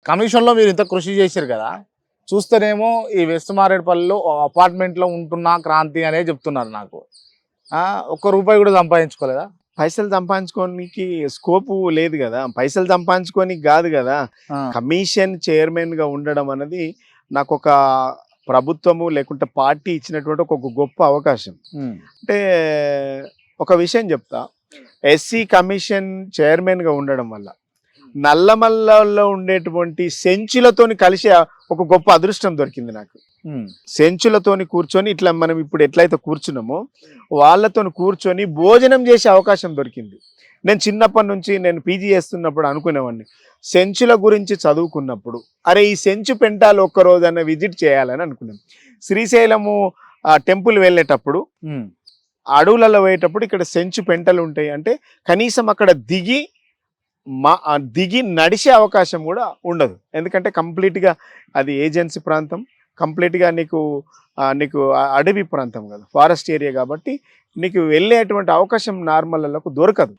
కమిషన్లో మీరు ఇంత కృషి చేశారు కదా, చూస్తేనేమో ఈ వెస్ట్ మారేడుపల్లిలో అపార్ట్మెంట్లో ఉంటున్నా క్రాంతి అనే చెప్తున్నారు నాకు. ఒక్క రూపాయి కూడా సంపాదించుకోలేదా? పైసలు సంపాదించుకోనికి స్కోపు లేదు కదా, పైసలు సంపాదించుకోనికి కాదు కదా. కమిషన్ చైర్మన్గా ఉండడం అనేది నాకు ఒక ప్రభుత్వము లేకుంటే పార్టీ ఇచ్చినటువంటి ఒక గొప్ప అవకాశం. అంటే ఒక విషయం చెప్తా, ఎస్సీ కమిషన్ చైర్మన్గా ఉండడం వల్ల నల్లమల్లలో ఉండేటువంటి సెంచులతోని కలిసి ఒక గొప్ప అదృష్టం దొరికింది నాకు. సెంచులతోని కూర్చొని ఇట్లా మనం ఇప్పుడు ఎట్లయితే కూర్చున్నామో వాళ్ళతోని కూర్చొని భోజనం చేసే అవకాశం దొరికింది. నేను చిన్నప్పటి నుంచి నేను పీజీ చేస్తున్నప్పుడు అనుకునేవాడిని, సెంచుల గురించి చదువుకున్నప్పుడు అరే ఈ సెంచు పెంటాలు ఒక్కరోజన్న విజిట్ చేయాలని అనుకున్నాను. శ్రీశైలము టెంపుల్ వెళ్ళేటప్పుడు అడవులలో పోయేటప్పుడు ఇక్కడ సెంచు పెంటలు ఉంటాయి అంటే కనీసం అక్కడ దిగి నడిచే అవకాశం కూడా ఉండదు. ఎందుకంటే కంప్లీట్గా అది ఏజెన్సీ ప్రాంతం, కంప్లీట్గా నీకు అడవి ప్రాంతం కదా, ఫారెస్ట్ ఏరియా, కాబట్టి నీకు వెళ్ళేటువంటి అవకాశం నార్మల్లకు దొరకదు.